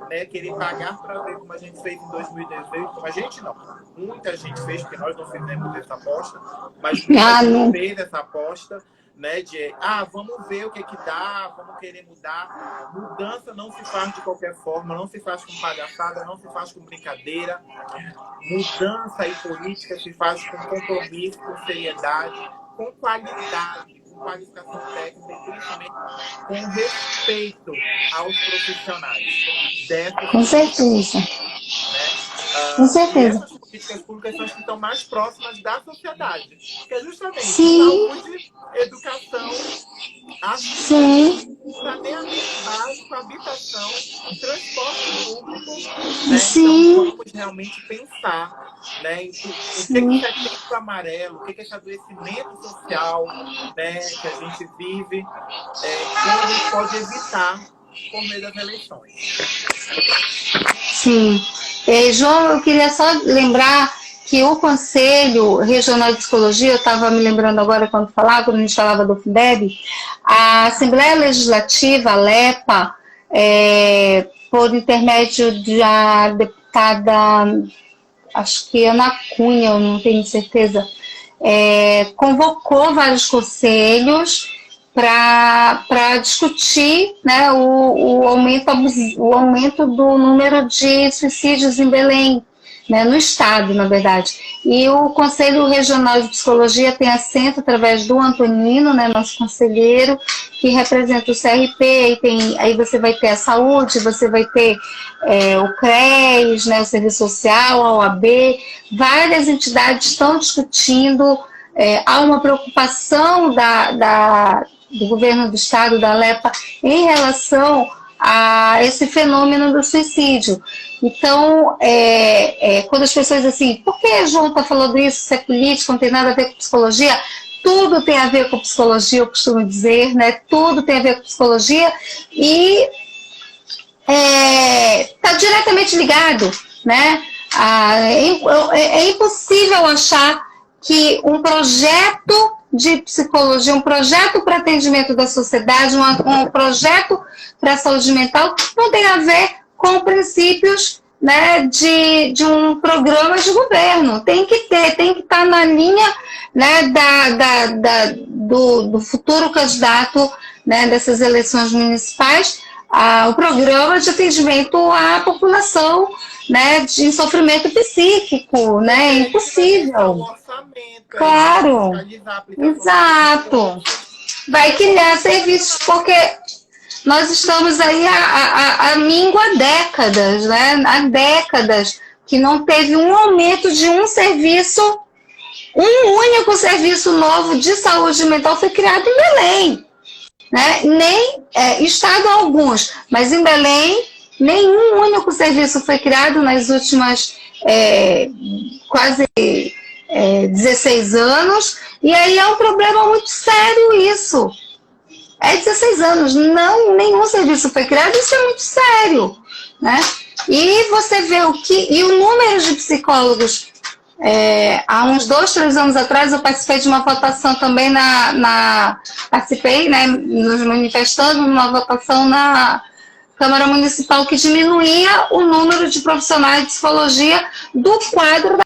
né, querer pagar para ver, como a gente fez em 2018. Como a gente não. Muita gente fez, porque nós não fizemos essa aposta, mas muita gente fez essa aposta, né, de vamos ver o que dá, vamos querer mudar. Mudança não se faz de qualquer forma, não se faz com palhaçada, não se faz com brincadeira. Mudança e política se faz com compromisso, com seriedade, com qualidade, com qualificação técnica e principalmente com respeito aos profissionais. Com certeza. Né? Com certeza. Essas políticas públicas são as que estão mais próximas da sociedade, que é justamente saúde, educação, saneamento básico, habitação, transporte público. Né? Então, vamos realmente pensar, né, em o que é tempo amarelo, o que é esse adoecimento social, né, que a gente vive, que a gente pode evitar por meio das eleições. Sim. João, eu queria só lembrar que o Conselho Regional de Psicologia, eu estava me lembrando agora quando a gente falava do Fundeb, a Assembleia Legislativa, a LEPA, por intermédio da deputada, acho que Ana Cunha, eu não tenho certeza, convocou vários conselhos para discutir, né, o aumento do número de suicídios em Belém, né, no estado, na verdade. E o Conselho Regional de Psicologia tem assento através do Antonino, né, nosso conselheiro, que representa o CRP, aí você vai ter a saúde, você vai ter o CRES, né, o Serviço Social, a OAB, várias entidades estão discutindo, há uma preocupação do governo do estado, da LEPA, em relação a esse fenômeno do suicídio. Então, quando as pessoas dizem assim, por que João está falando isso, isso é política, não tem nada a ver com psicologia? Tudo tem a ver com psicologia, eu costumo dizer, né? Tudo tem a ver com psicologia e está diretamente ligado, né? É impossível achar que um projeto de psicologia, um projeto para atendimento da sociedade, um projeto para a saúde mental, não tem a ver com princípios, né, de um programa de governo. Tem que estar na linha, né, do futuro candidato, né, dessas eleições municipais, o programa de atendimento à população, né, de sofrimento psíquico, né, é impossível. Claro, exato. Vai criar serviços, porque nós estamos aí há míngua décadas, né, há décadas, que não teve um aumento de um serviço, um único serviço novo de saúde mental foi criado em Belém. Né? Nem estado alguns, mas em Belém nenhum único serviço foi criado nas últimas quase 16 anos, e aí é um problema muito sério isso. 16 anos, nenhum serviço foi criado, isso é muito sério, né? E você vê e o número de psicólogos, há uns 2, 3 anos atrás eu participei de uma votação também participei, né, nos manifestando numa votação na Câmara Municipal que diminuía o número de profissionais de psicologia do quadro